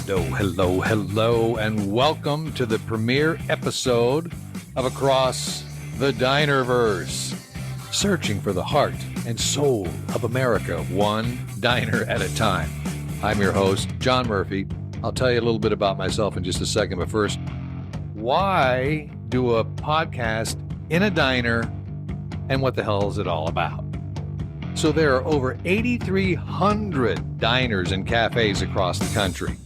Hello, and welcome to the premiere episode of Across the Dinerverse, searching for the heart and soul of America, one diner at a time. I'm your host, John Murphy. I'll tell you a little bit about myself in just a second, but first, why do a podcast in a diner, and what the hell is it all about? So there are over 8,300 diners and cafes across the country.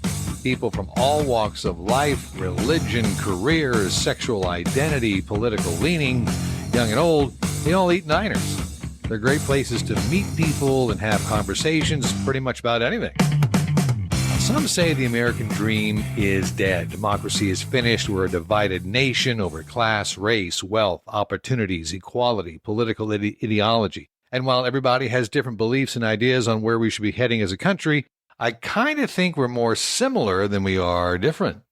People from all walks of life, religion, careers, sexual identity, political leaning, young and old, they all eat in diners. They're great places to meet people and have conversations pretty much about anything. Some say the American dream is dead. Democracy is finished. We're a divided nation over class, race, wealth, opportunities, equality, political ideology. And while everybody has different beliefs and ideas on where we should be heading as a country, I kind of think we're more similar than we are different.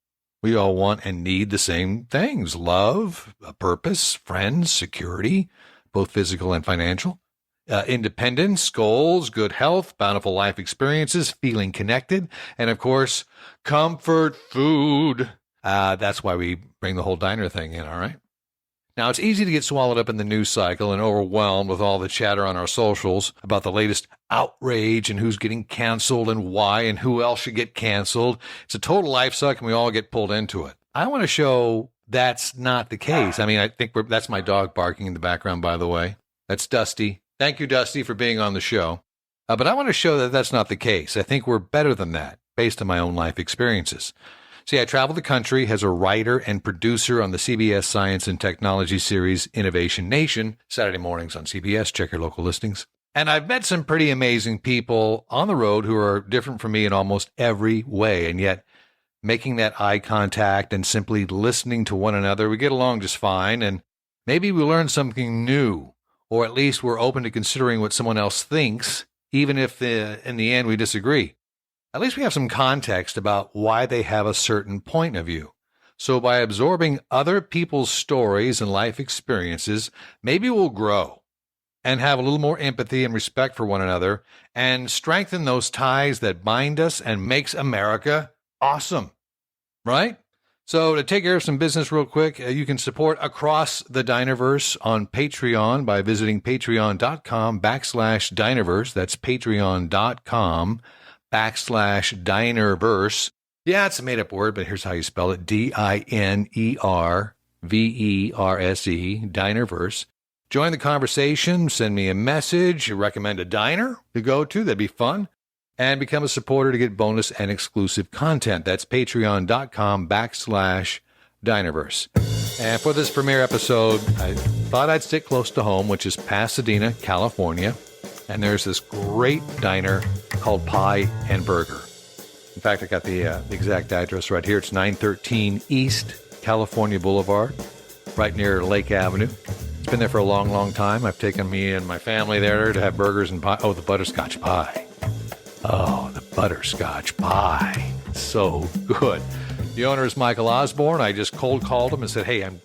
We all want and need the same things: love, a purpose, friends, security, both physical and financial, independence, goals, good health, bountiful life experiences, feeling connected, and of course, comfort food. That's why we bring the whole diner thing in, all right? Now, it's easy to get swallowed up in the news cycle and overwhelmed with all the chatter on our socials about the latest outrage and who's getting canceled and why and who else should get canceled. It's a total life suck, and we all get pulled into it. I want to show that's not the case. I mean, I think that's my dog barking in the background, by the way. That's Dusty. Thank you, Dusty, for being on the show. But I want to show that that's not the case. I think we're better than that, based on my own life experiences. See, I travel the country as a writer and producer on the CBS Science and Technology series Innovation Nation, Saturday mornings on CBS. Check your local listings. And I've met some pretty amazing people on the road who are different from me in almost every way. And yet, making that eye contact and simply listening to one another, we get along just fine. And maybe we learn something new, or at least we're open to considering what someone else thinks, even if in the end we disagree. At least we have some context about why they have a certain point of view. So by absorbing other people's stories and life experiences, maybe we'll grow and have a little more empathy and respect for one another and strengthen those ties that bind us and makes America awesome, right? So to take care of some business real quick, you can support Across the Dinerverse on Patreon by visiting patreon.com/Dinerverse. That's patreon.com/Dinerverse. Yeah, it's a made-up word, but here's how you spell it. Dinerverse, Dinerverse. Join the conversation, send me a message, recommend a diner to go to, that'd be fun, and become a supporter to get bonus and exclusive content. That's patreon.com/Dinerverse. And for this premiere episode, I thought I'd stick close to home, which is Pasadena, California. And there's this great diner called Pie and Burger. In fact, I got the exact address right here. It's 913 East California Boulevard, right near Lake Avenue. It's been there for a long, long time. I've taken me and my family there to have burgers and pie. Oh, the butterscotch pie. Oh, the butterscotch pie. So good. The owner is Michael Osborn. I just cold called him and said, hey, I've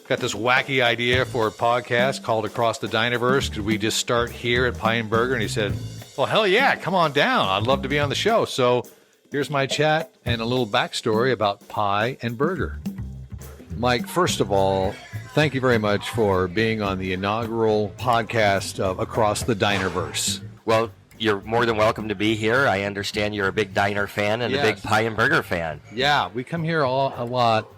got this wacky idea for a podcast called Across the Dinerverse. Could we just start here at Pie and Burger? And he said, well, hell yeah, come on down. I'd love to be on the show. So here's my chat and a little backstory about Pie and Burger. Mike, first of all, thank you very much for being on the inaugural podcast of Across the Dinerverse. Well, you're more than welcome to be here. I understand you're a big diner fan and a big Pie and Burger fan. Yeah, we come here a lot.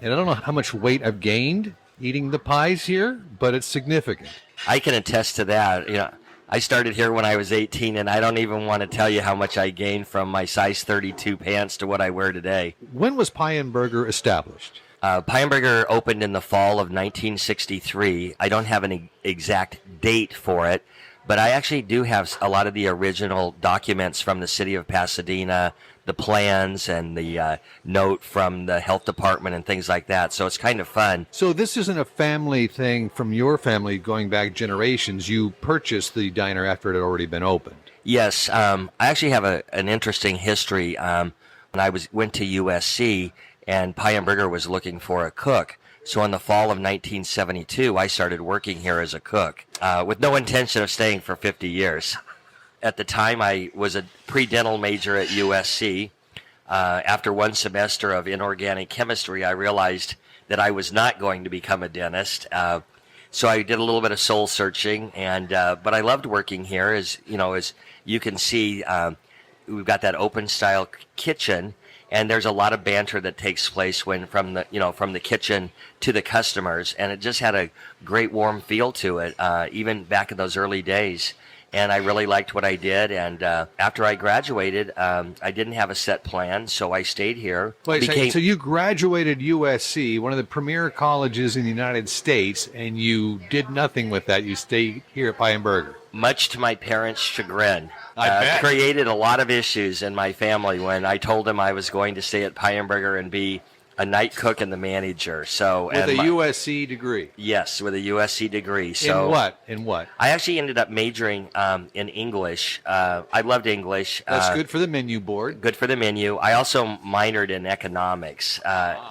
And I don't know how much weight I've gained eating the pies here, but it's significant. I can attest to that. You know, I started here when I was 18, and I don't even want to tell you how much I gained from my size 32 pants to what I wear today. When was Pie and Burger established? Pie and Burger opened in the fall of 1963. I don't have an exact date for it, but I actually do have a lot of the original documents from the city of Pasadena, the plans and the note from the health department and things like that. So it's kind of fun. So this isn't a family thing from your family going back generations. You purchased the diner after it had already been opened. Yes. I actually have an interesting history. When I went to USC and Pie and Burger was looking for a cook. So in the fall of 1972, I started working here as a cook with no intention of staying for 50 years. At the time, I was a pre-dental major at USC. After one semester of inorganic chemistry, I realized that I was not going to become a dentist. So I did a little bit of soul searching, but I loved working here. As you can see, we've got that open style kitchen, and there's a lot of banter that takes place from the kitchen to the customers, and it just had a great warm feel to it, even back in those early days. And I really liked what I did. And after I graduated, I didn't have a set plan, so I stayed here. Wait, so you graduated USC, one of the premier colleges in the United States, and you did nothing with that. You stayed here at Pie and Burger. Much to my parents' chagrin. I bet. Created a lot of issues in my family when I told them I was going to stay at Pie and Burger and be a night cook and the manager. So with a USC degree. Yes, with a USC degree. So In what? I actually ended up majoring in English. I loved English. That's good for the menu board. Good for the menu. I also minored in economics.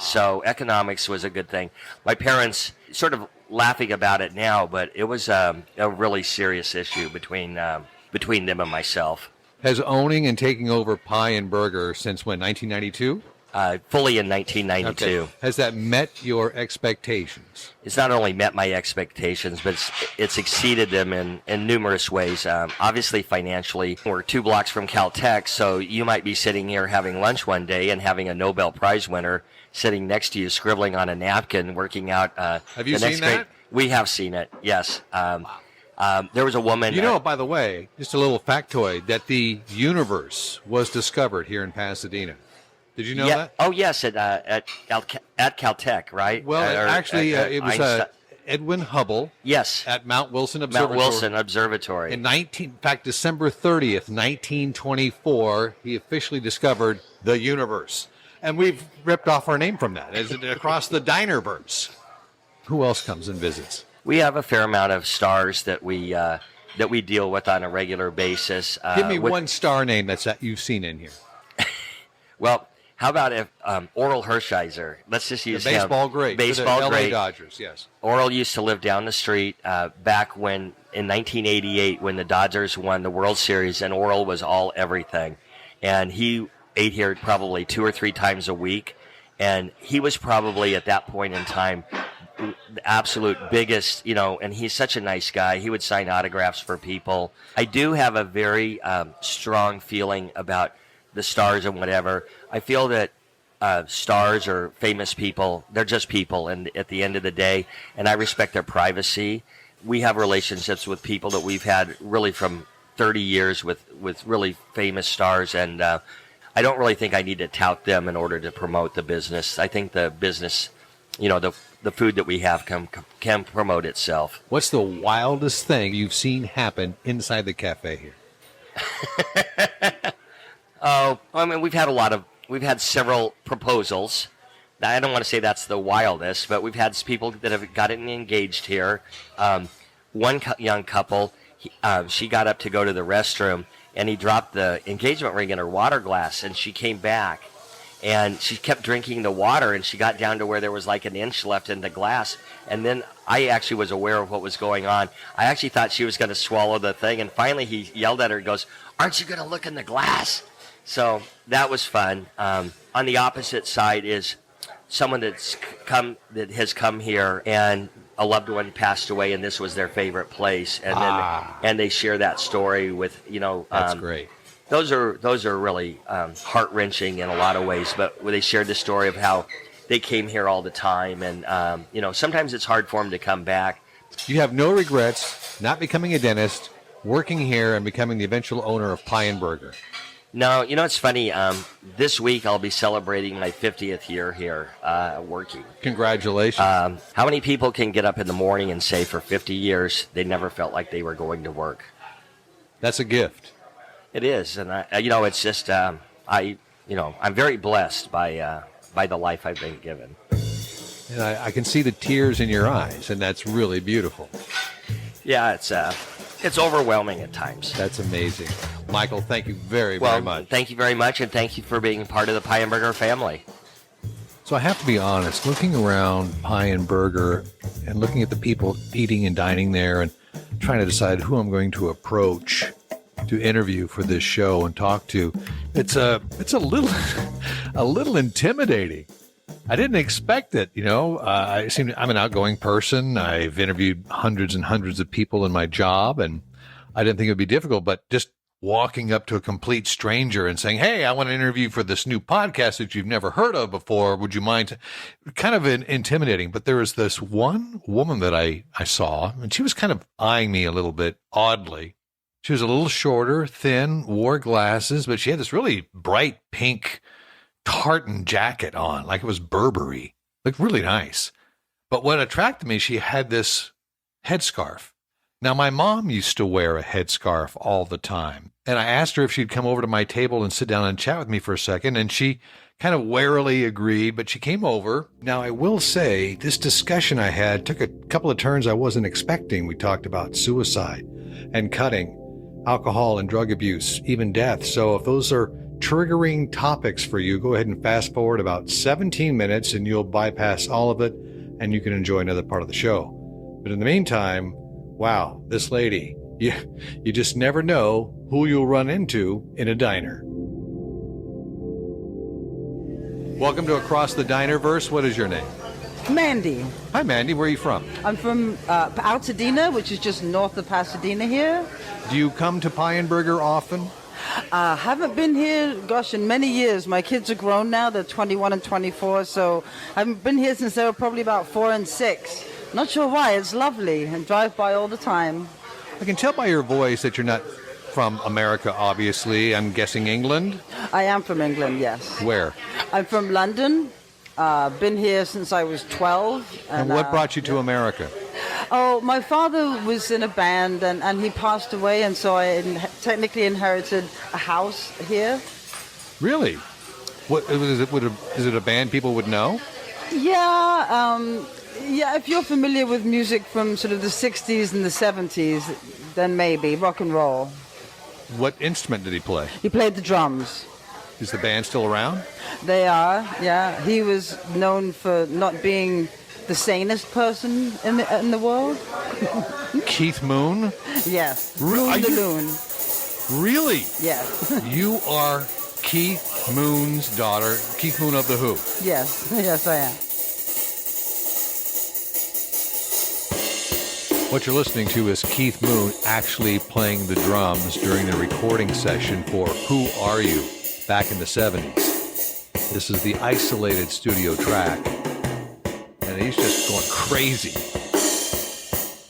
So economics was a good thing. My parents sort of laughing about it now, but it was a really serious issue between them and myself. Has owning and taking over Pie and Burger since when, 1992? Fully in 1992. Okay. Has that met your expectations? It's not only met my expectations, but it's exceeded them in numerous ways. Obviously, financially, we're 2 blocks from Caltech, so you might be sitting here having lunch one day and having a Nobel Prize winner sitting next to you, scribbling on a napkin, working out. Have you seen that? We have seen it, yes. There was a woman... by the way, just a little factoid, that the universe was discovered here in Pasadena. Did you know that? Oh, yes, at Caltech, right? Well, it was Edwin Hubble. Yes. At Mount Wilson Observatory. In fact, December 30th, 1924, he officially discovered the universe. And we've ripped off our name from that, as it across the Dinerverse. Who else comes and visits? We have a fair amount of stars that we deal with on a regular basis. Give me one star name that you've seen in here. Well, how about if Oral Hershiser? Let's just use the baseball great. Baseball for the great. LA Dodgers, yes. Oral used to live down the street back in 1988 when the Dodgers won the World Series, and Oral was all everything. And he ate here probably 2 or 3 times a week, and he was probably at that point in time the absolute biggest, and he's such a nice guy. He would sign autographs for people. I do have a very strong feeling about the stars and whatever. I feel that stars or famous people, they're just people, and at the end of the day, and I respect their privacy. We have relationships with people that we've had really from 30 years with really famous stars, and I don't really think I need to tout them in order to promote the business. I think the business, the food that we have can promote itself. What's the wildest thing you've seen happen inside the cafe here? Oh, I mean, we've had several proposals. I don't want to say that's the wildest, but we've had people that have gotten engaged here. One young couple, she got up to go to the restroom, and he dropped the engagement ring in her water glass, and she came back, and she kept drinking the water, and she got down to where there was like an inch left in the glass, and then I actually was aware of what was going on. I actually thought she was going to swallow the thing, and finally he yelled at her and goes, "Aren't you going to look in the glass?" So that was fun. On the opposite side is someone that has come here, and a loved one passed away, and this was their favorite place, and they share that story with That's great. Those are really heart-wrenching in a lot of ways, but they shared the story of how they came here all the time, and sometimes it's hard for them to come back. You have no regrets not becoming a dentist, working here, and becoming the eventual owner of Pie and Burger. No, it's funny. This week I'll be celebrating my 50th year here working. Congratulations. How many people can get up in the morning and say for 50 years they never felt like they were going to work? That's a gift. It is, and it's just I'm very blessed by the life I've been given. And I can see the tears in your eyes, and that's really beautiful. Yeah, it's overwhelming at times. That's amazing. Michael, thank you very much. Thank you very much, and thank you for being part of the Pie and Burger family. So I have to be honest, looking around Pie and Burger and looking at the people eating and dining there and trying to decide who I'm going to approach, to interview for this show and talk to. It's a little a little intimidating. I didn't expect it, I'm an outgoing person. I've interviewed hundreds and hundreds of people in my job, and I didn't think it would be difficult, but just walking up to a complete stranger and saying, hey, I want to interview for this new podcast that you've never heard of before. Would you mind? Kind of intimidating. But there was this one woman that I saw, and she was kind of eyeing me a little bit oddly. She was a little shorter, thin, wore glasses, but she had this really bright pink tartan jacket on, like it was Burberry. Looked really nice. But what attracted me, she had this headscarf. Now, my mom used to wear a headscarf all the time, and I asked her if she'd come over to my table and sit down and chat with me for a second, and she kind of warily agreed, but she came over. Now, I will say, this discussion I had took a couple of turns I wasn't expecting. We talked about suicide and cutting, alcohol and drug abuse, even death. So if those are triggering topics for you, go ahead and fast forward about 17 minutes, and you'll bypass all of it, and you can enjoy another part of the show. But in the meantime, wow, this lady, you just never know who you'll run into in a diner. Welcome to Across the Dinerverse. What is your name? Mandy. Hi, Mandy. Where are you from? I'm from Pasadena, which is just north of Pasadena here. Do you come to Pionburger often? Haven't been here, in many years. My kids are grown now. They're 21 and 24, so I haven't been here since they were probably about 4 and 6. Not sure why. It's lovely and drive by all the time. I can tell by your voice that you're not from America, obviously. I'm guessing England? I am from England, yes. Where? I'm from London. Been here since I was 12. And what brought you to America? Oh, my father was in a band and he passed away, and so I technically inherited a house here. Really? What is it? Is it a band people would know? Yeah, if you're familiar with music from sort of the 60s and the 70s, then maybe rock and roll. What instrument did he play? He played the drums. Is the band still around? They are, yeah. He was known for not being the sanest person in the world. Keith Moon? Yes. Moon the Loon. Really? Yes. You are Keith Moon's daughter, Keith Moon of The Who? Yes. Yes, I am. What you're listening to is Keith Moon actually playing the drums during the recording session for Who Are You back in the 70s. This is the isolated studio track, and he's just going crazy.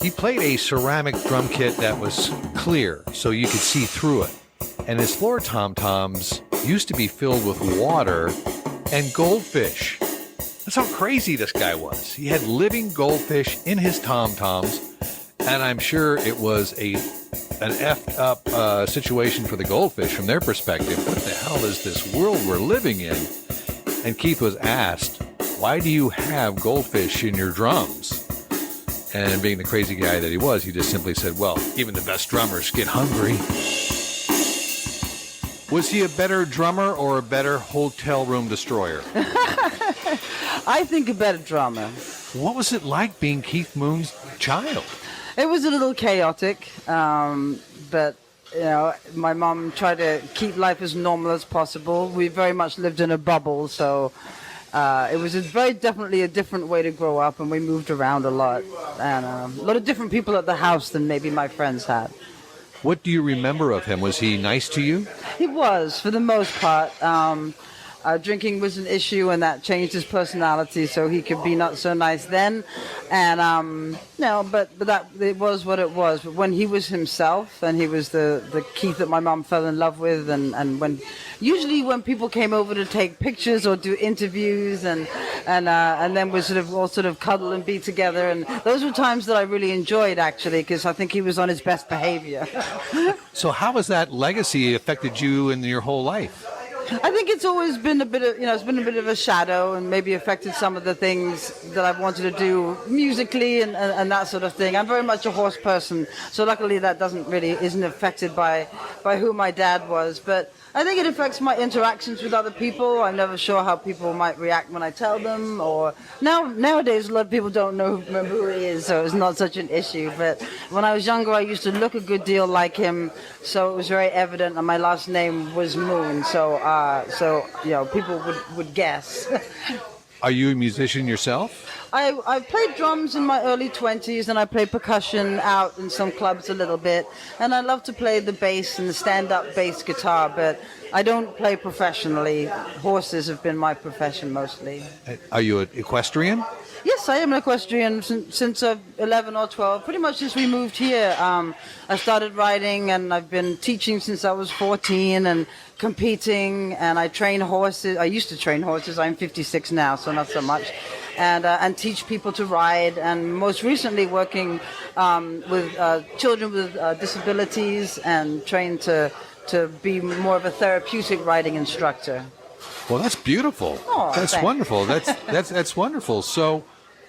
He played a ceramic drum kit that was clear, so you could see through it, and his floor tom-toms used to be filled with water and goldfish. That's how crazy this guy was. He had living goldfish in his tom-toms, and I'm sure it was an effed up situation for the goldfish from their perspective. What the hell is this world we're living in? And Keith was asked, why do you have goldfish in your drums? And being the crazy guy that he was, he just simply said, well, even the best drummers get hungry. Was he a better drummer or a better hotel room destroyer? I think a better drummer. What was it like being Keith Moon's child? It was a little chaotic, but my mom tried to keep life as normal as possible. We very much lived in a bubble, so it was definitely a different way to grow up, and we moved around a lot, and a lot of different people at the house than maybe my friends had. What do you remember of him? Was he nice to you? He was, for the most part. Drinking was an issue, and that changed his personality, so he could be not so nice then. And but that it was what it was. But when he was himself, and he was the Keith that my mom fell in love with, and when people came over to take pictures or do interviews, and then we all cuddle and be together, and those were times that I really enjoyed, actually, because I think he was on his best behavior. So how has that legacy affected you in your whole life? I think it's always been a bit of a shadow, and maybe affected some of the things that I've wanted to do musically and that sort of thing. I'm very much a horse person, so luckily that isn't affected by who my dad was. But I think it affects my interactions with other people. I'm never sure how people might react when I tell them. Or nowadays, a lot of people don't remember who he is, so it's not such an issue. But when I was younger, I used to look a good deal like him, so it was very evident. And my last name was Moon, so people would guess. Are you a musician yourself? I played drums in my early 20s, and I played percussion out in some clubs a little bit. And I love to play the bass and the stand-up bass guitar, but I don't play professionally. Horses have been my profession mostly. Are you an equestrian? Yes, I am an equestrian since 11 or 12, pretty much since we moved here. I started riding, and I've been teaching since I was 14 and competing, and I train horses. I used to train horses. I'm 56 now, so not so much. And teach people to ride, and most recently working with children with disabilities and trained to be more of a therapeutic riding instructor. Well, that's beautiful. Oh, that's thanks. wonderful. That's wonderful. So,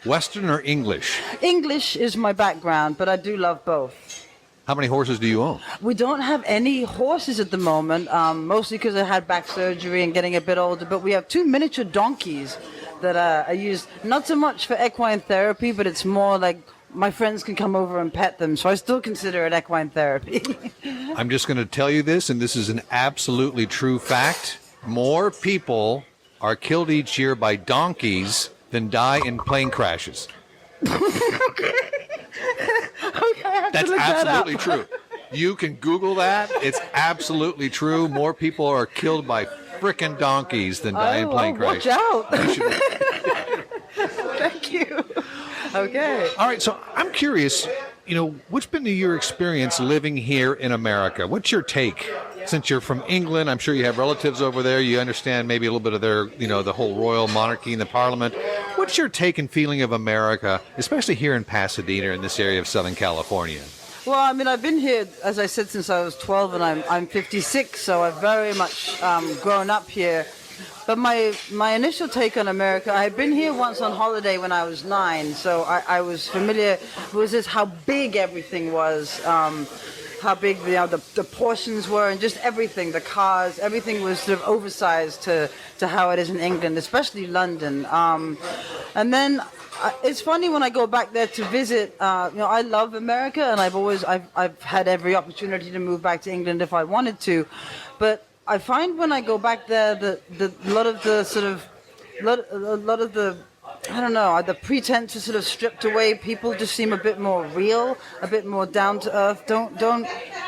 Western or English? English is my background, but I do love both. How many horses do you own? We don't have any horses at the moment, mostly because I had back surgery and getting a bit older, but we have 2 miniature donkeys that I use not so much for equine therapy, but it's more like my friends can come over and pet them, so I still consider it equine therapy. I'm just going to tell you this, and this is an absolutely true fact. More people are killed each year by donkeys than die in plane crashes. Okay, I have That's to look that up. absolutely true. You can Google that. It's absolutely true. More people are killed by frickin' donkeys than die in plane crashes. Watch out. Thank you. Okay. All right, so I'm curious, what's been your experience living here in America? What's your take? Since you're from England, I'm sure you have relatives over there. You understand maybe a little bit of their, the whole royal monarchy and the parliament. What's your take and feeling of America, especially here in Pasadena, in this area of Southern California? Well, I mean, I've been here, as I said, since I was 12, and I'm 56, so I've very much grown up here. But my initial take on America, I had been here once on holiday when I was 9, so I was familiar with just how big everything was, how big the portions were, and just everything, the cars, everything was sort of oversized to how it is in England, especially London. And then it's funny when I go back there to visit. I love America, and I've had every opportunity to move back to England if I wanted to, but I find when I go back there that a lot of the the pretense is sort of stripped away. People just seem a bit more real, a bit more down to earth.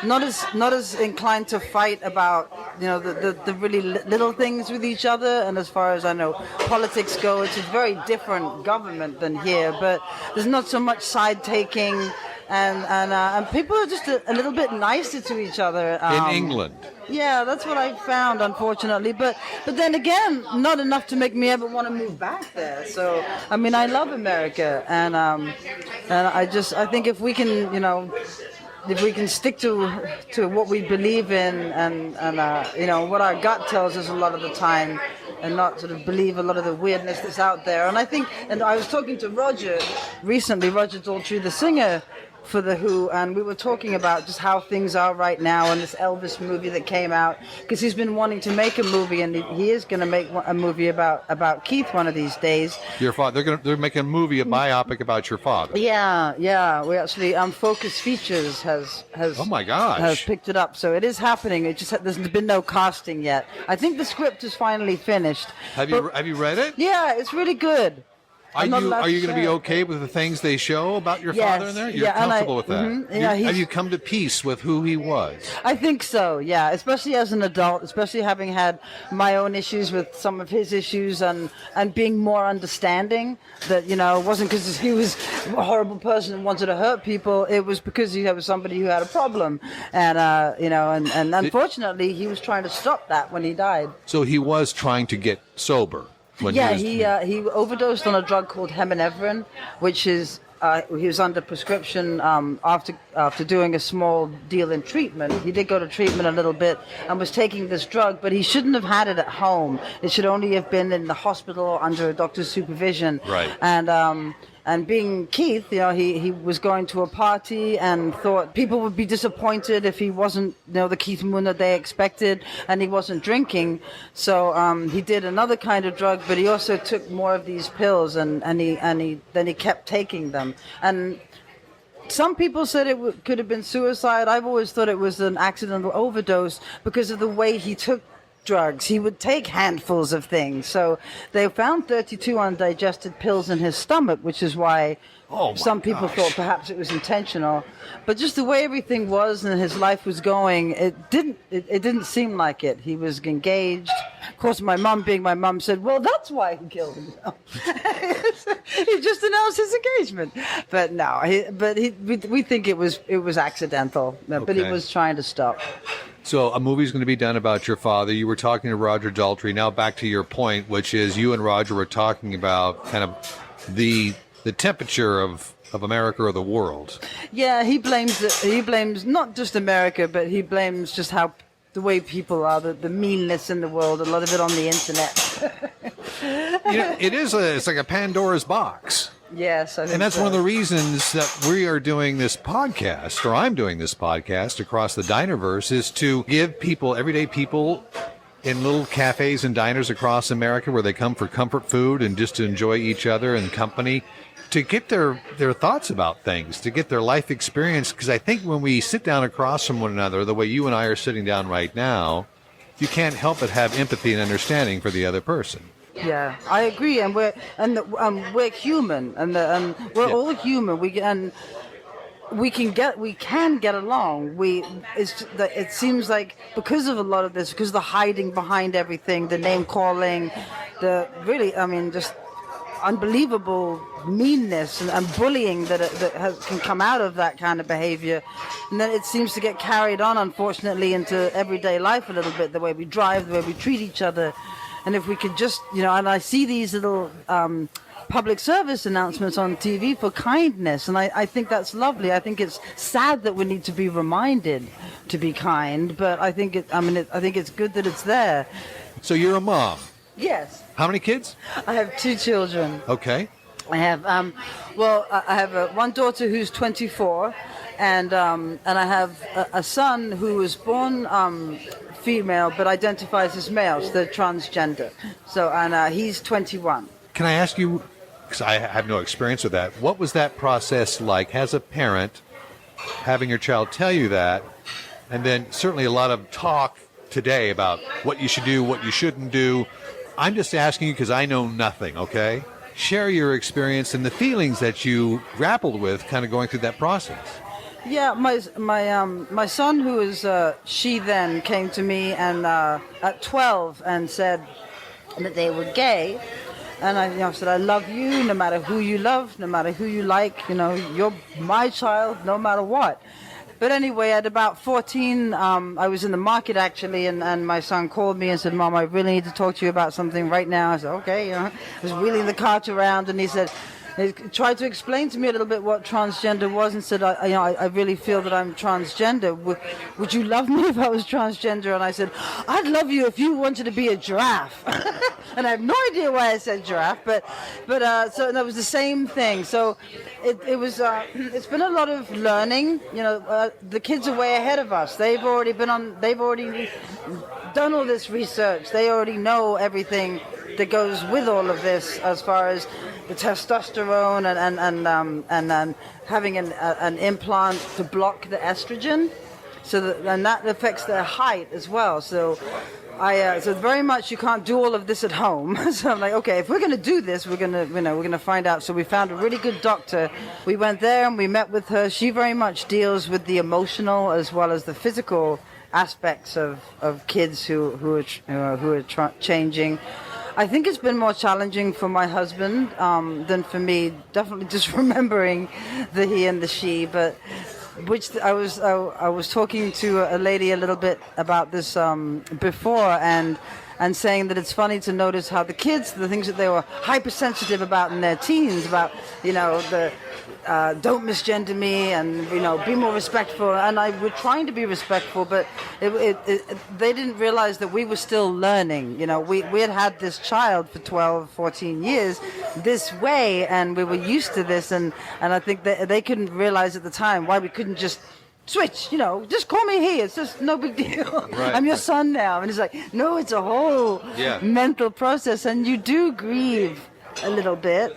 Not as inclined to fight about the really little things with each other. And as far as I know, politics go, it's a very different government than here. But there's not so much side taking, and people are just a little bit nicer to each other. In England. Yeah, that's what I found, unfortunately. But then again, not enough to make me ever want to move back there. So, I mean, I love America, and I think if we can stick to what we believe in, and what our gut tells us a lot of the time, and not sort of believe a lot of the weirdness that's out there. And I think, and I was talking to Roger recently, Roger Daltrey, the singer for The Who, and we were talking about just how things are right now and this Elvis movie that came out, because he's been wanting to make a movie, and he is going to make a movie about Keith one of these days. Your father, they're making a movie, a biopic about your father. Yeah. We actually Focus Features has oh my gosh, has picked it up, so it is happening. It just there's been no casting yet. I think the script is finally finished. Have you read it? Yeah, it's really good. Are you going to be okay with the things they show about your father in there? You're comfortable with that? Mm-hmm, yeah, have you come to peace with who he was? I think so, yeah, especially as an adult, especially having had my own issues with some of his issues, and being more understanding that, it wasn't because he was a horrible person and wanted to hurt people, it was because he was somebody who had a problem. And, and unfortunately, he was trying to stop that when he died. So he was trying to get sober. He overdosed on a drug called heminevrin, which is he was under prescription after doing a small deal in treatment. He did go to treatment a little bit and was taking this drug, but he shouldn't have had it at home. It should only have been in the hospital under a doctor's supervision. Right. And And being Keith, he was going to a party and thought people would be disappointed if he wasn't, the Keith Moon that they expected, and he wasn't drinking. So he did another kind of drug, but he also took more of these pills, and he kept taking them. And some people said it could have been suicide. I've always thought it was an accidental overdose because of the way he took drugs. He would take handfuls of things. So they found 32 undigested pills in his stomach, which is why some people thought perhaps it was intentional. But just the way everything was and his life was going, it didn't seem like it. He was engaged. Of course, my mom, being my mom, said, well, that's why he killed himself. He just announced his engagement. But no, we think it was accidental. But he was trying to stop. So a movie's going to be done about your father. You were talking to Roger Daltrey. Now back to your point, which is you and Roger were talking about kind of the temperature of America or the world. Yeah, he blames not just America, but he blames just how the way people are, the meanness in the world, a lot of it on the internet. It's like a Pandora's box. Yes, I think and that's one of the reasons that we are doing this podcast, or I'm doing this podcast across the Dinerverse, is to give people, everyday people in little cafes and diners across America where they come for comfort food and just to enjoy each other and company, to get their thoughts about things, to get their life experience. Because I think when we sit down across from one another, the way you and I are sitting down right now, you can't help but have empathy and understanding for the other person. Yeah, I agree, and we're human, and we're all human. We can get along. It seems like because of a lot of this, because of the hiding behind everything, the name calling, just unbelievable meanness and bullying that can come out of that kind of behavior, and then it seems to get carried on, unfortunately, into everyday life a little bit. The way we drive, the way we treat each other. And if we could just, and I see these little public service announcements on TV for kindness, and I think that's lovely. I think it's sad that we need to be reminded to be kind, but I think it's good that it's there. So you're a mom? Yes. How many kids? I have 2 children. Okay. I have I have one daughter who's 24, and I have a son who was born female but identifies as male, so they're transgender. So he's 21. Can I ask you, because I have no experience with that, what was that process like as a parent, having your child tell you that, and then certainly a lot of talk today about what you should do, what you shouldn't do. I'm just asking you because I know nothing, okay? Share your experience and the feelings that you grappled with kind of going through that process. Yeah, my son, who is she then, came to me and at 12 and said that they were gay, and I said, I love you no matter who you love, no matter who you like, you're my child no matter what. But anyway, at about 14, I was in the market actually, and my son called me and said, Mom, I really need to talk to you about something right now. I said, okay. I was wheeling the cart around, and he tried to explain to me a little bit what transgender was, and said, I really feel that I'm transgender. Would you love me if I was transgender? And I said, I'd love you if you wanted to be a giraffe. And I have no idea why I said giraffe, but so that was the same thing. So it's been a lot of learning. The kids are way ahead of us. They've already done all this research. They already know everything that goes with all of this, as far as the testosterone and having an implant to block the estrogen, and that affects their height as well. So so very much you can't do all of this at home. So I'm like, okay, if we're going to do this, we're going to find out. So we found a really good doctor. We went there and we met with her. She very much deals with the emotional as well as the physical aspects of kids who are changing. I think it's been more challenging for my husband than for me. Definitely just remembering the he and the she, but which I was talking to a lady a little bit about this before, and and saying that it's funny to notice how the kids, the things that they were hypersensitive about in their teens, about, the don't misgender me and, be more respectful. And we're trying to be respectful, but they didn't realize that we were still learning. We had this child for 12, 14 years this way, and we were used to this. And I think that they couldn't realize at the time why we couldn't just switch, just call me he. It's just no big deal. Right. I'm your son now. And it's like, no, it's a whole mental process. And you do grieve a little bit.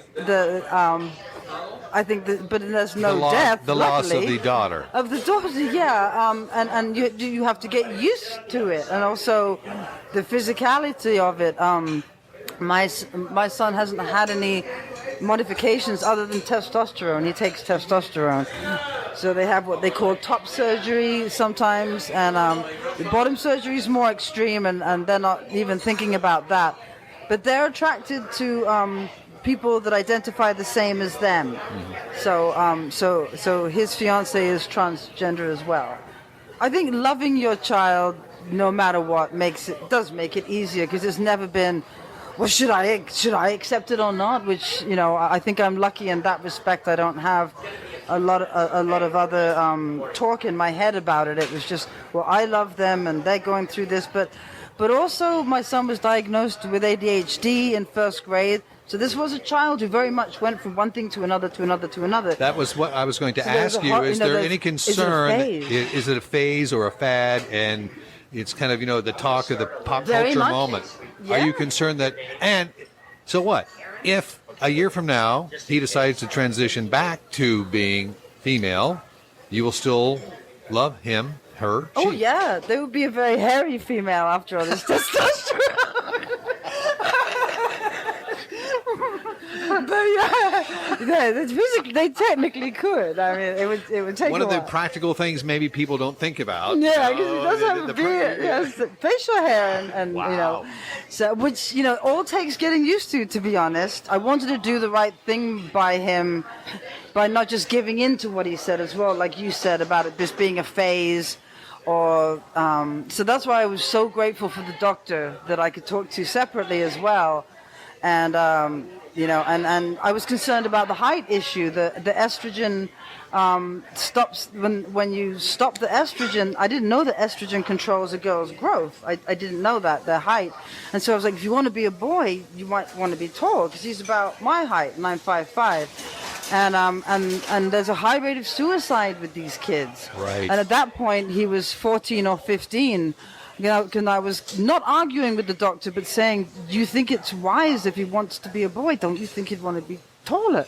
I think that, but there's no death. The loss of the daughter. Of the daughter, yeah. And you have to get used to it. And also the physicality of it. My son hasn't had any modifications other than testosterone. He takes testosterone. So they have what they call top surgery sometimes, and the bottom surgery is more extreme, and they're not even thinking about that. But they're attracted to people that identify the same as them. Mm-hmm. So his fiance is transgender as well. I think loving your child, no matter what, does make it easier, because it's never been, well, should I accept it or not? Which, I think I'm lucky in that respect. I don't have a lot of other talk in my head about it. It was just, well, I love them and they're going through this, but also my son was diagnosed with ADHD in first grade. So this was a child who very much went from one thing to another to another to another. That was what I was going to ask you. Is there any concern? Is it a phase or a fad? And it's kind of, the talk of the pop culture moment. Yeah. Are you concerned that, and so what? If a year from now he decides to transition back to being female, you will still love him, her, she? Oh, yeah. There would be a very hairy female after all this testosterone. But physically, they technically could. I mean, it would take one a of while. the practical things maybe people don't think about. Yeah, because he does have a beard, yes, facial hair, and wow. So which all takes getting used to be honest. I wanted to do the right thing by him, by not just giving in to what he said as well, like you said about it just being a phase. Or so that's why I was so grateful for the doctor that I could talk to separately as well, and and I was concerned about the height issue. The estrogen stops when you stop the estrogen. I didn't know that estrogen controls a girl's growth. I didn't know that, their height, and so I was like, if you want to be a boy, you might want to be tall, because he's about my height, and I'm 5'5". And there's a high rate of suicide with these kids. Right. And at that point, he was 14 or 15. And I was not arguing with the doctor, but saying, do you think it's wise if he wants to be a boy? Don't you think he'd want to be taller?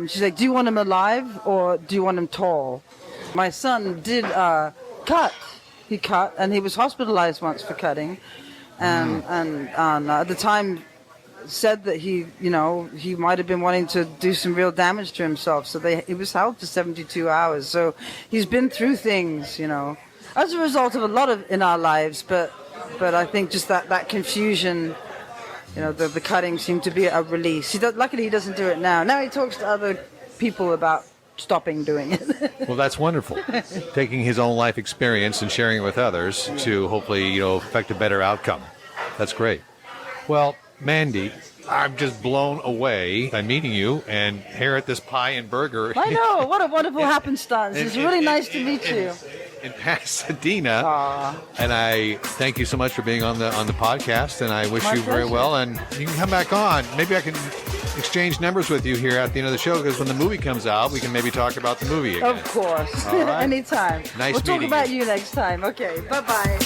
She's like, do you want him alive or do you want him tall? My son did cut. He cut, and he was hospitalized once for cutting. And at the time, said that he might have been wanting to do some real damage to himself. So he was held for 72 hours. So he's been through things, as a result of a lot in our lives. But I think just that confusion, the cutting seemed to be a release. Luckily, he doesn't do it now. Now he talks to other people about stopping doing it. Well, that's wonderful. Taking his own life experience and sharing it with others to hopefully, affect a better outcome. That's great. Well, Mandy, I'm just blown away by meeting you and here at this pie and burger. I know. What a wonderful happenstance. It's really nice to meet you. In Pasadena. Aww. And I thank you so much for being on the podcast, and I wish you very well. And you can come back on. Maybe I can exchange numbers with you here at the end of the show, because when the movie comes out, we can maybe talk about the movie again. Of course. All right. Anytime. Nice We'll talk meeting about you next time. Okay. Bye-bye.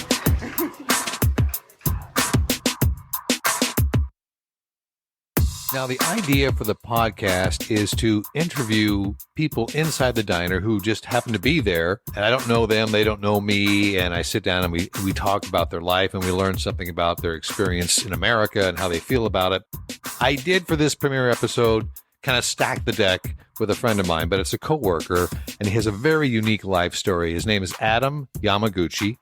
Now, the idea for the podcast is to interview people inside the diner who just happen to be there. And I don't know them, they don't know me. And I sit down and we talk about their life, and we learn something about their experience in America and how they feel about it. I did, for this premiere episode, kind of stack the deck with a friend of mine, but it's a coworker, and he has a very unique life story. His name is Adam Yamaguchi.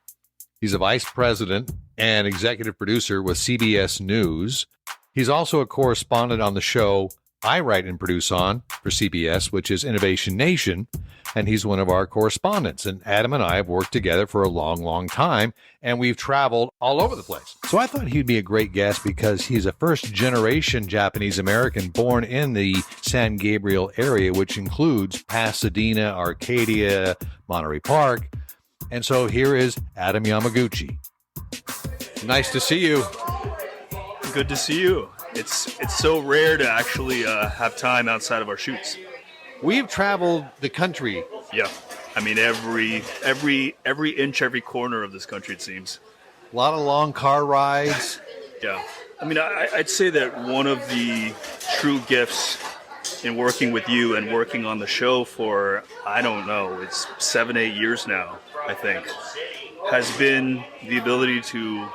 He's a vice president and executive producer with CBS News. He's also a correspondent on the show I write and produce on for CBS, which is Innovation Nation, and he's one of our correspondents. And Adam and I have worked together for a long, long time, and we've traveled all over the place. So I thought he'd be a great guest because he's a first-generation Japanese American born in the San Gabriel area, which includes Pasadena, Arcadia, Monterey Park. And so here is Adam Yamaguchi. Nice to see you. Good to see you. It's so rare to actually have time outside of our shoots. We've traveled the country. Yeah, I mean every inch, every corner of this country, it seems. A lot of long car rides. Yeah, I mean I'd say that one of the true gifts in working with you and working on the show for, I don't know, it's 7-8 years now, I think, has been the ability to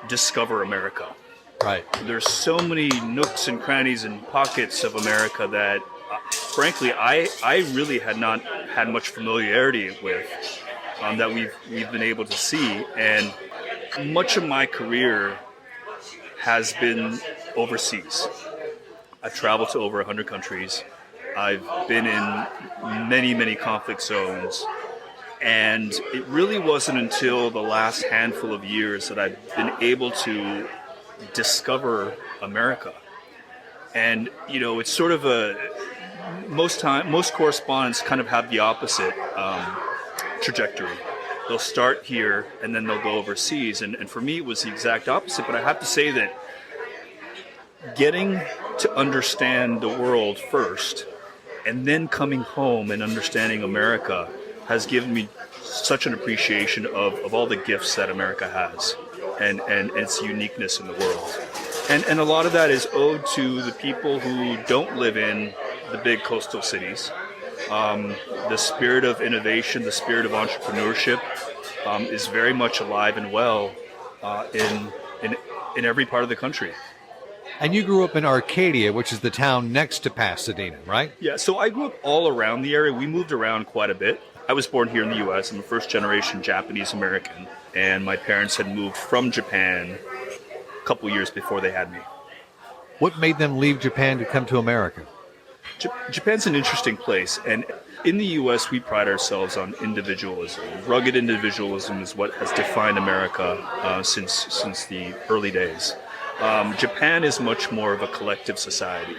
discover America. Right. There's so many nooks and crannies and pockets of America that, frankly, I really had not had much familiarity with, that we've been able to see. And much of my career has been overseas. I've traveled to over 100 countries. I've been in many, many conflict zones. And it really wasn't until the last handful of years that I've been able to discover America. And, you know, it's sort of most correspondents kind of have the opposite trajectory. They'll start here and then they'll go overseas. And for me, it was the exact opposite. But I have to say that getting to understand the world first and then coming home and understanding America has given me such an appreciation of all the gifts that America has and its uniqueness in the world. And a lot of that is owed to the people who don't live in the big coastal cities. The spirit of innovation, the spirit of entrepreneurship is very much alive and well in every part of the country. And you grew up in Arcadia, which is the town next to Pasadena, right? Yeah, so I grew up all around the area. We moved around quite a bit. I was born here in the U.S. I'm a first-generation Japanese American, and my parents had moved from Japan a couple years before they had me. What made them leave Japan to come to America? Japan's an interesting place, and in the U.S. we pride ourselves on individualism. Rugged individualism is what has defined America since the early days. Japan is much more of a collective society,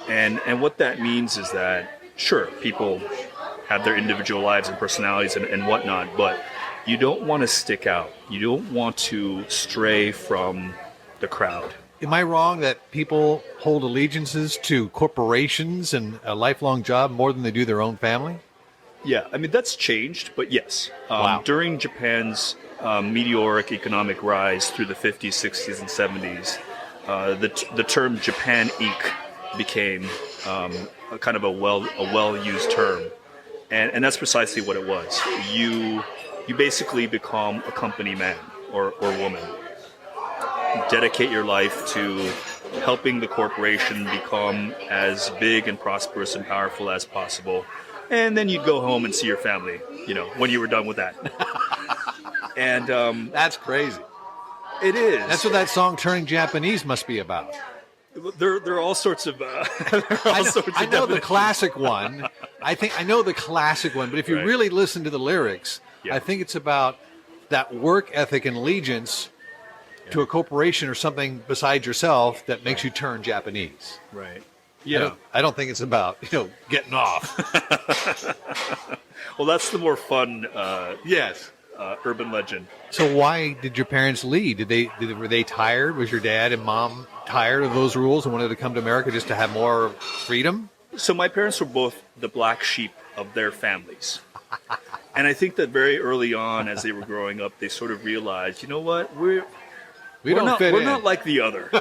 and what that means is that, sure, people have their individual lives and personalities and whatnot, but you don't want to stick out. You don't want to stray from the crowd. Am I wrong that people hold allegiances to corporations and a lifelong job more than they do their own family? Yeah, I mean, that's changed, but yes. Wow. During Japan's meteoric economic rise through the 50s, 60s, and 70s, the term Japan Inc. became a kind of a well-used term. And that's precisely what it was. You basically become a company man or woman. Dedicate your life to helping the corporation become as big and prosperous and powerful as possible. And then you'd go home and see your family, you know, when you were done with that. And that's crazy. It is. That's what that song "Turning Japanese" must be about. There are all sorts of. I know the classic one. I know the classic one, but if you really listen to the lyrics, I think it's about that work ethic and allegiance to a corporation or something besides yourself that makes you turn Japanese. Right. Yeah. I don't think it's about getting off. Well, that's the more fun. Yes. Urban legend. So why did your parents leave? Were they tired? Was your dad and mom tired of those rules and wanted to come to America just to have more freedom? So my parents were both the black sheep of their families. And I think that very early on, as they were growing up, they sort of realized, you know what, we're not like the other.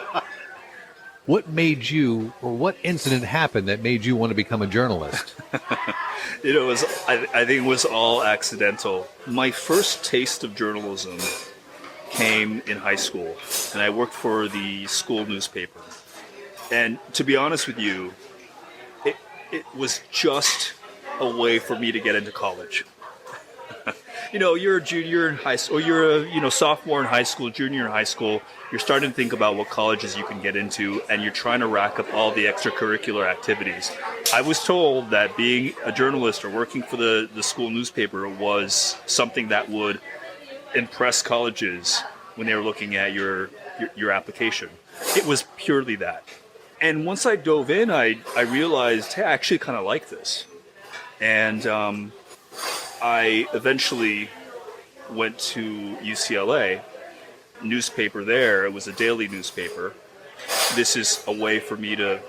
What made you, or what incident happened that made you want to become a journalist? I think it was all accidental. My first taste of journalism came in high school, and I worked for the school newspaper. And to be honest with you, it was just a way for me to get into college. you're a junior in high school, or you're a sophomore in high school, junior in high school. You're starting to think about what colleges you can get into, and you're trying to rack up all the extracurricular activities. I was told that being a journalist or working for the school newspaper was something that would impress colleges when they were looking at your application. It was purely that. And once I dove in, I realized, hey, I actually kind of like this. And I eventually went to UCLA, newspaper there. It was a daily newspaper. This is a way for me to,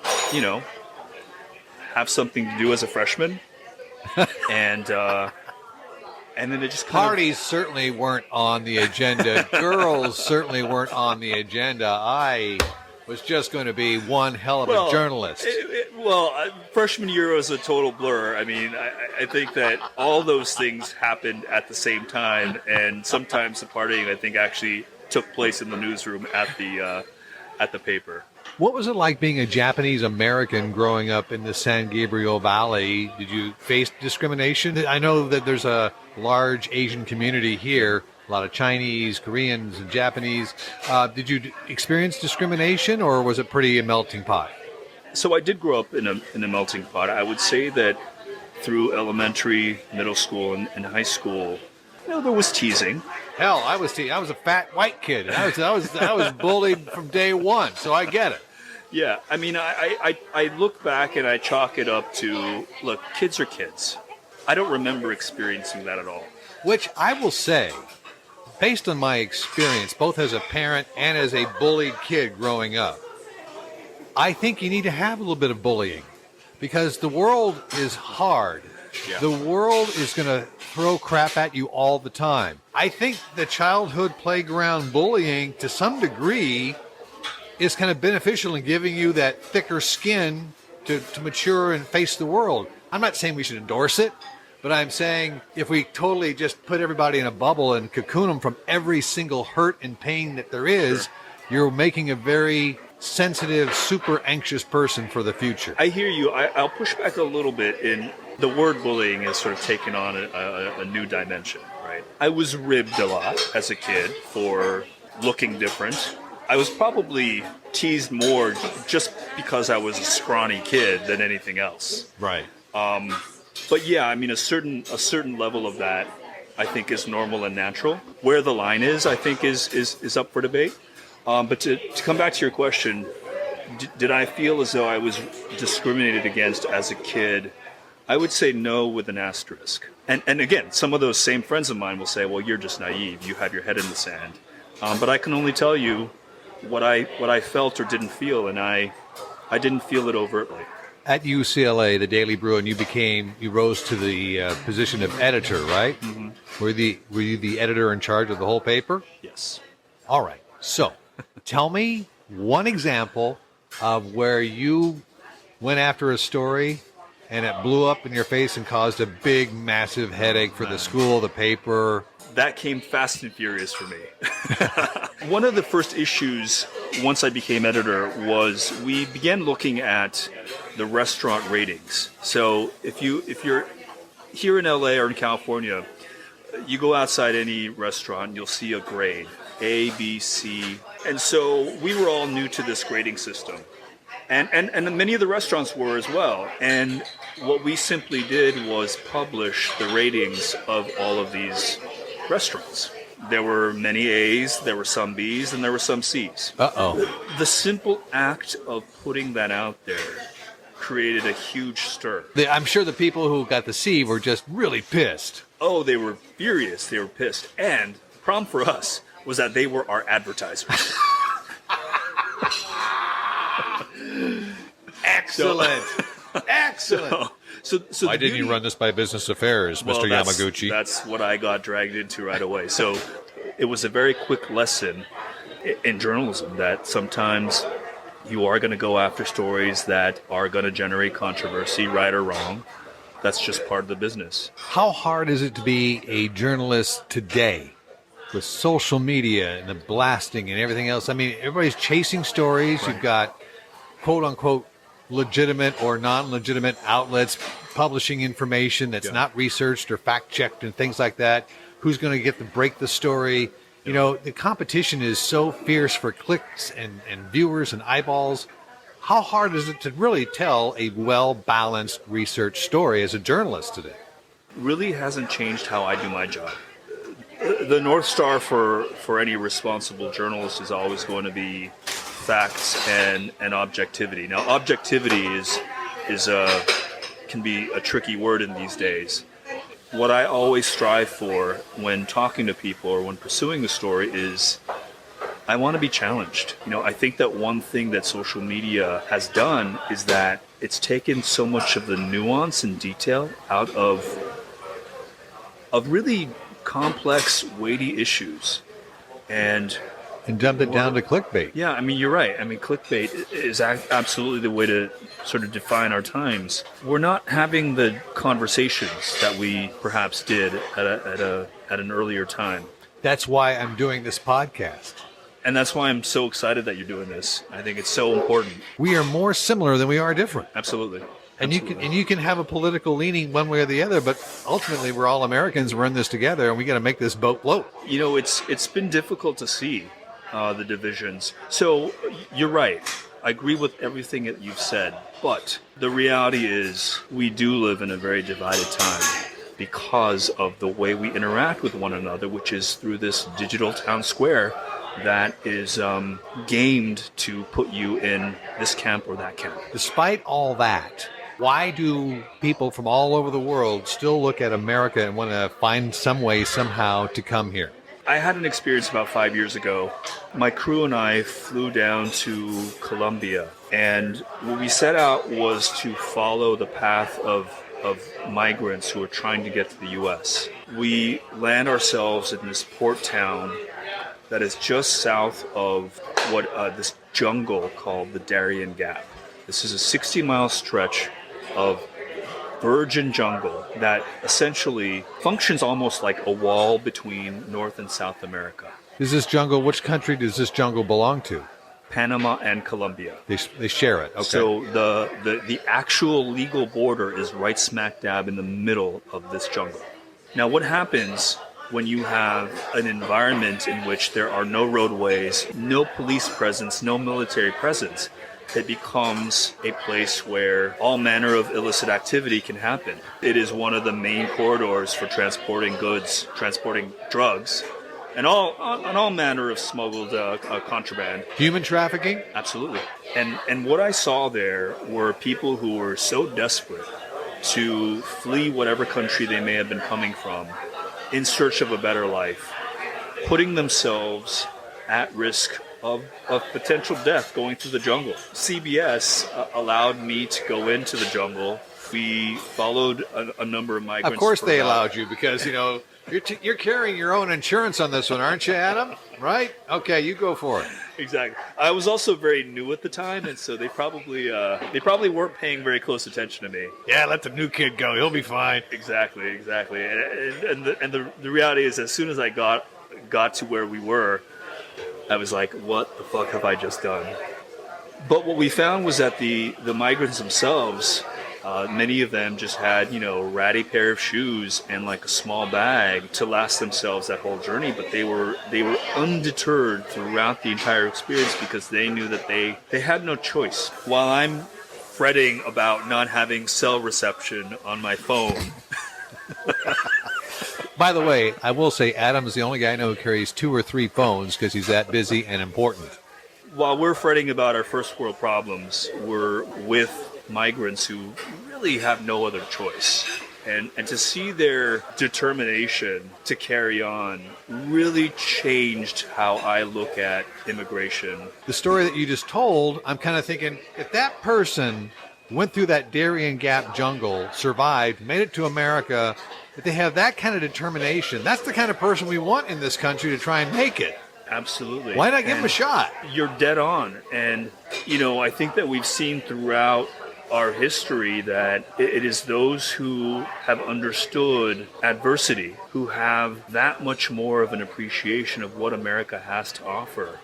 have something to do as a freshman. And then it just Parties certainly weren't on the agenda. Girls certainly weren't on the agenda. I was just going to be one hell of a journalist. Freshman year was a total blur. I mean, I think that all those things happened at the same time, and sometimes the partying, I think, actually took place in the newsroom at the paper. What was it like being a Japanese American growing up in the San Gabriel Valley? Did you face discrimination? I know that there's a large Asian community here, a lot of Chinese, Koreans, and Japanese. Did you experience discrimination, or was it pretty a melting pot? So I did grow up in a melting pot. I would say that through elementary, middle school, and high school, there was teasing. Hell, I was a fat white kid. I was bullied from day one, so I get it. Yeah, I mean, I look back and I chalk it up to, look, kids are kids. I don't remember experiencing that at all. Which I will say, based on my experience, both as a parent and as a bullied kid growing up, I think you need to have a little bit of bullying, because the world is hard. Yeah. The world is going to throw crap at you all the time. I think the childhood playground bullying, to some degree, is kind of beneficial in giving you that thicker skin to mature and face the world. I'm not saying we should endorse it, but I'm saying if we totally just put everybody in a bubble and cocoon them from every single hurt and pain that there is, you're making a very sensitive, super anxious person for the future. I hear you. I'll push back a little bit. In the word bullying has sort of taken on a new dimension, right? I was ribbed a lot as a kid for looking different. I was probably teased more just because I was a scrawny kid than anything else. Right. But yeah, I mean, a certain level of that, I think, is normal and natural. Where the line is, I think, is up for debate. But to come back to your question, did I feel as though I was discriminated against as a kid? I would say no, with an asterisk. And again, some of those same friends of mine will say, well, you're just naive. You have your head in the sand. But I can only tell you what I felt or didn't feel, and I didn't feel it overtly. At UCLA, the Daily Bruin, you rose to the position of editor, right? Mm-hmm. Were you the editor in charge of the whole paper? Yes. All right. So, tell me one example of where you went after a story and it blew up in your face and caused a big, massive headache for the school, the paper. That came fast and furious for me. One of the first issues, once I became editor, was we began looking at the restaurant ratings. So if you're here in LA or in California, you go outside any restaurant, you'll see a grade, A, B, C. And so we were all new to this grading system. And many of the restaurants were as well. And what we simply did was publish the ratings of all of these restaurants. There were many A's, there were some B's, and there were some C's. Uh-oh. The simple act of putting that out there created a huge stir. I'm sure the people who got the C were just really pissed. Oh, they were furious. They were pissed. And the problem for us was that they were our advertisers. Excellent. Excellent. So why didn't you run this by business affairs, Mr. Yamaguchi? That's what I got dragged into right away. So it was a very quick lesson in journalism that sometimes you are going to go after stories that are going to generate controversy, right or wrong. That's just part of the business. How hard is it to be a journalist today with social media and the blasting and everything else? I mean, everybody's chasing stories. Right. You've got quote-unquote legitimate or non-legitimate outlets publishing information that's not researched or fact-checked and things like that. who's going to get to break the story. You know, the competition is so fierce for clicks and viewers and eyeballs. How hard is it to really tell a well-balanced research story as a journalist today? Really hasn't changed how I do my job. The North Star for any responsible journalist is always going to be facts and objectivity. Now, objectivity can be a tricky word in these days. What I always strive for when talking to people or when pursuing a story is I want to be challenged. You know, I think that one thing that social media has done is that it's taken so much of the nuance and detail out of really complex, weighty issues. And dumped it down to clickbait. Yeah, I mean, you're right. I mean, clickbait is absolutely the way to sort of define our times. We're not having the conversations that we perhaps did at an earlier time. That's why I'm doing this podcast. And that's why I'm so excited that you're doing this. I think it's so important. We are more similar than we are different. Absolutely. And you can have a political leaning one way or the other, but ultimately we're all Americans. We're in this together, and we got to make this boat float. You know, it's been difficult to see the divisions. So you're right. I agree with everything that you've said, but the reality is we do live in a very divided time because of the way we interact with one another, which is through this digital town square that is gamed to put you in this camp or that camp. Despite all that, why do people from all over the world still look at America and want to find some way somehow to come here? I had an experience about 5 years ago. My crew and I flew down to Colombia, and what we set out was to follow the path of migrants who are trying to get to the U.S. We land ourselves in this port town that is just south of this jungle called the Darion Gap. This is a 60-mile stretch of virgin jungle that essentially functions almost like a wall between North and South America. Which country does this jungle belong to? Panama and Colombia. They share it. Okay. So the actual legal border is right smack dab in the middle of this jungle. Now, what happens when you have an environment in which there are no roadways, no police presence, no military presence? It becomes a place where all manner of illicit activity can happen. It is one of the main corridors for transporting goods, transporting drugs, and all manner of smuggled contraband. Human trafficking? Absolutely. And what I saw there were people who were so desperate to flee whatever country they may have been coming from in search of a better life, putting themselves at risk of potential death going through the jungle. CBS allowed me to go into the jungle. We followed a number of migrants. Of course they allowed you because, you know, you're carrying your own insurance on this one, aren't you, Adam? Right? Okay, you go for it. Exactly. I was also very new at the time, and so they probably weren't paying very close attention to me. Yeah, let the new kid go. He'll be fine. Exactly. And the reality is, as soon as I got to where we were, I was like, what the fuck have I just done? But what we found was that the migrants themselves, many of them just had, a ratty pair of shoes and like a small bag to last themselves that whole journey. But they were undeterred throughout the entire experience because they knew that they had no choice. While I'm fretting about not having cell reception on my phone. By the way, I will say Adam is the only guy I know who carries 2 or 3 phones because he's that busy and important. While we're fretting about our first world problems, we're with migrants who really have no other choice. And to see their determination to carry on really changed how I look at immigration. The story that you just told, I'm kind of thinking, if that person went through that Darion Gap jungle, survived, made it to America, if they have that kind of determination, that's the kind of person we want in this country to try and make it. Absolutely. Why not give them a shot? You're dead on. And, I think that we've seen throughout our history that it is those who have understood adversity, who have that much more of an appreciation of what America has to offer,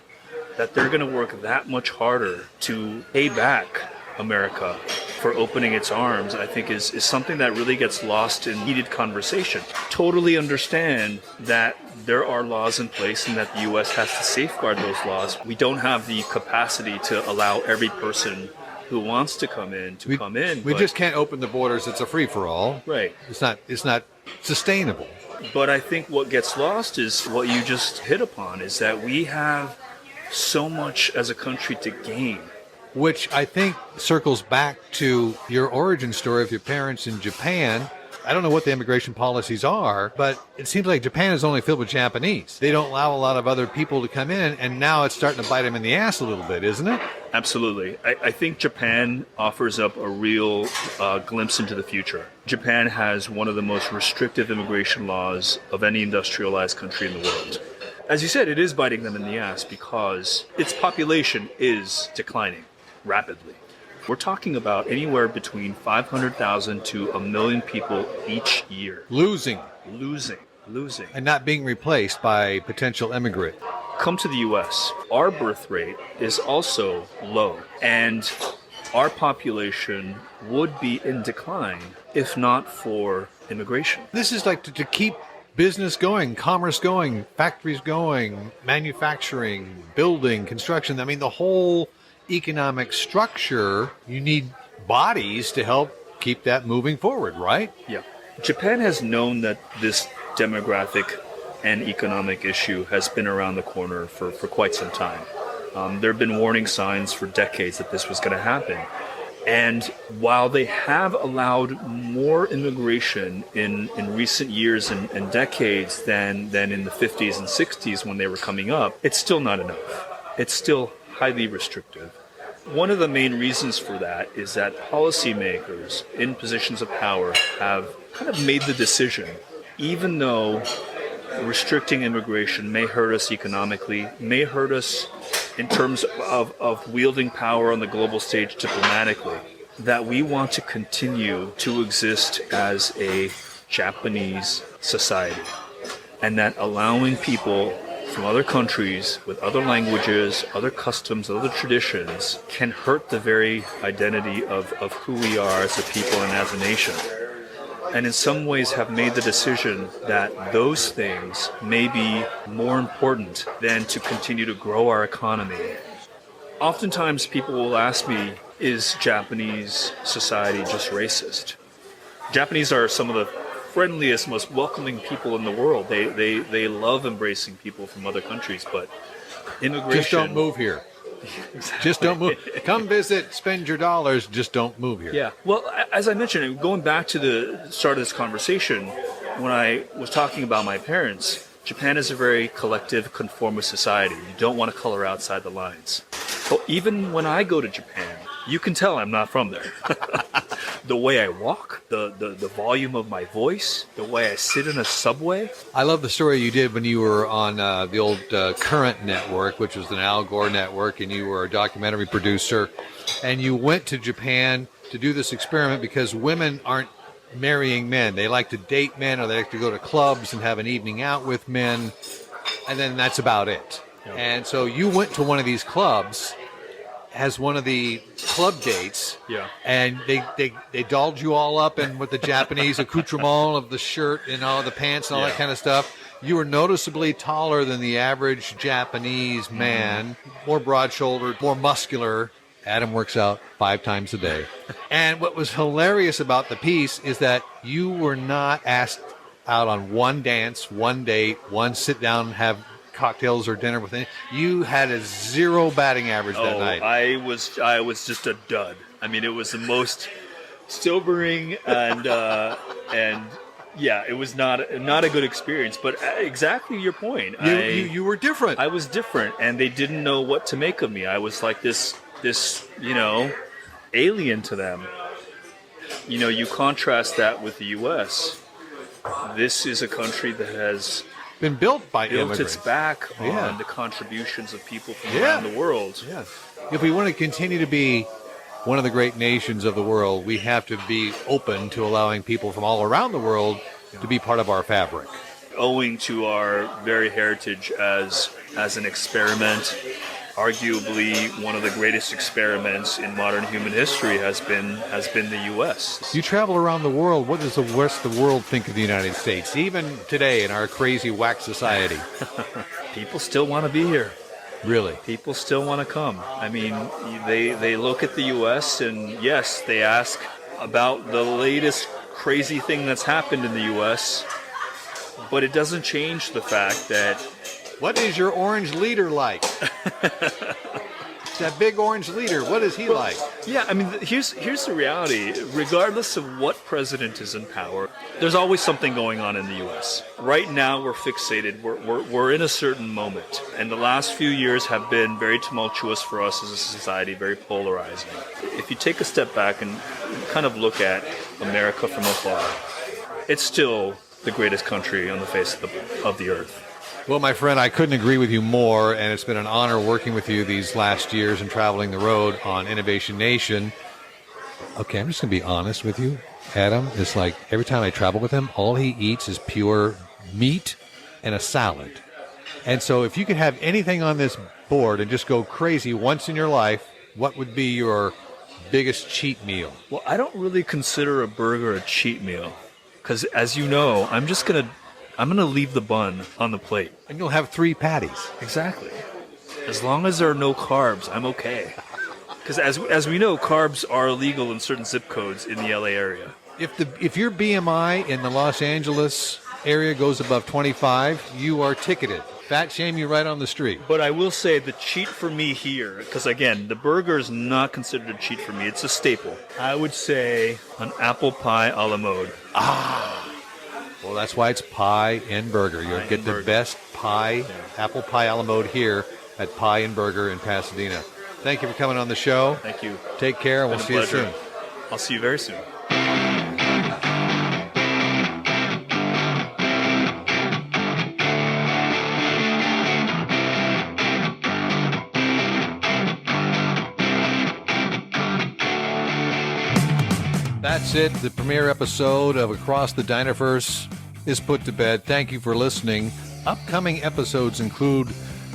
that they're going to work that much harder to pay back America for opening its arms, I think is something that really gets lost in heated conversation. Totally understand that there are laws in place and that the U.S. has to safeguard those laws. We don't have the capacity to allow every person who wants to come in to come in. We just can't open the borders. It's a free-for-all. Right. It's not sustainable. But I think what gets lost is what you just hit upon, is that we have so much as a country to gain. Which I think circles back to your origin story of your parents in Japan. I don't know what the immigration policies are, but it seems like Japan is only filled with Japanese. They don't allow a lot of other people to come in, and now it's starting to bite them in the ass a little bit, isn't it? Absolutely. I think Japan offers up a real glimpse into the future. Japan has one of the most restrictive immigration laws of any industrialized country in the world. As you said, it is biting them in the ass because its population is declining rapidly. We're talking about anywhere between 500,000 to 1 million people each year. Losing. And And not being replaced by potential immigrant. come to the U.S. Our birth rate is also low, and our population would be in decline if not for immigration. This is like to keep business going, commerce going, factories going, manufacturing, building, construction. I mean, the whole economic structure, you need bodies to help keep that moving forward, right? Yeah. Japan has known that this demographic and economic issue has been around the corner for quite some time. There have been warning signs for decades that this was going to happen. And while they have allowed more immigration in recent years and decades than in the 50s and 60s when they were coming up, it's still not enough. It's still highly restrictive. One of the main reasons for that is that policymakers in positions of power have kind of made the decision, even though restricting immigration may hurt us economically, may hurt us in terms of wielding power on the global stage diplomatically, that we want to continue to exist as a Japanese society. And that allowing people from other countries with other languages, other customs, other traditions can hurt the very identity of who we are as a people and as a nation. And in some ways have made the decision that those things may be more important than to continue to grow our economy. Oftentimes people will ask me, is Japanese society just racist? Japanese are some of the friendliest, most welcoming people in the world. They love embracing people from other countries, but immigration... Just don't move here. Exactly. Just don't move. Come visit, spend your dollars, just don't move here. Yeah. Well, as I mentioned, going back to the start of this conversation, when I was talking about my parents, Japan is a very collective, conformist society. You don't want to color outside the lines. But even when I go to Japan, you can tell I'm not from there. The way I walk, the volume of my voice, the way I sit in a subway. I love the story you did when you were on the old Current network, which was an Al Gore network, and you were a documentary producer, and you went to Japan to do this experiment because women aren't marrying men. They like to date men, or they like to go to clubs and have an evening out with men, and then that's about it. Yeah. And so you went to one of these clubs as one of the club dates, yeah, and they dolled you all up in with the Japanese accoutrement of the shirt and all the pants and all that kind of stuff. You were noticeably taller than the average Japanese man, more broad-shouldered, more muscular. Adam works out 5 times a day. And what was hilarious about the piece is that you were not asked out on one dance, one date, one sit down and have cocktails or dinner with him. You had a 0 batting average that night. I was just a dud. I mean, it was the most sobering and yeah, it was not a good experience. But exactly your point. You were different. I was different, and they didn't know what to make of me. I was like this alien to them. You contrast that with the U.S. This is a country that has been built by built immigrants. its back on the contributions of people from around the world. Yeah. If we want to continue to be one of the great nations of the world, we have to be open to allowing people from all around the world to be part of our fabric. Owing to our very heritage as an experiment, arguably one of the greatest experiments in modern human history has been the U.S. You travel around the world. What does the rest of the world think of the United States, even today in our crazy whack society? People still want to be here. Really? People still want to come. I mean, they look at the U.S. and yes, they ask about the latest crazy thing that's happened in the U.S., but it doesn't change the fact that... What is your orange leader like? That big orange leader, what is he like? Yeah, I mean, here's the reality. Regardless of what president is in power, there's always something going on in the U.S. Right now, we're fixated. We're in a certain moment. And the last few years have been very tumultuous for us as a society, very polarizing. If you take a step back and kind of look at America from afar, it's still the greatest country on the face of the earth. Well, my friend, I couldn't agree with you more, and it's been an honor working with you these last years and traveling the road on Innovation Nation. Okay, I'm just going to be honest with you. Adam is like, every time I travel with him, all he eats is pure meat and a salad. And so if you could have anything on this board and just go crazy once in your life, what would be your biggest cheat meal? Well, I don't really consider a burger a cheat meal because, as you know, I'm going to leave the bun on the plate. And you'll have 3 patties. Exactly. As long as there are no carbs, I'm okay. Because as we know, carbs are illegal in certain zip codes in the LA area. If your BMI in the Los Angeles area goes above 25, you are ticketed. Fat shame you right on the street. But I will say the cheat for me here, because again, the burger is not considered a cheat for me. It's a staple. I would say an apple pie a la mode. Well, that's why it's pie and burger. You'll get the best pie, apple pie a la mode here at Pie and Burger in Pasadena. Thank you for coming on the show. Thank you. Take care, and we'll see you soon. I'll see you very soon. That's it. The premiere episode of Across the Dinerverse is put to bed. Thank you for listening. Upcoming episodes include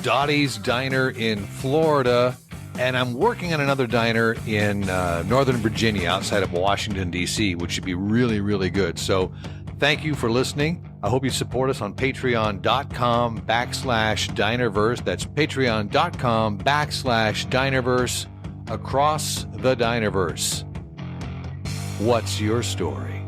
Dottie's Diner in Florida, and I'm working on another diner in Northern Virginia outside of Washington, D.C., which should be really, really good. So thank you for listening. I hope you support us on patreon.com/Dinerverse. That's patreon.com/Dinerverse. Across the Dinerverse. What's your story?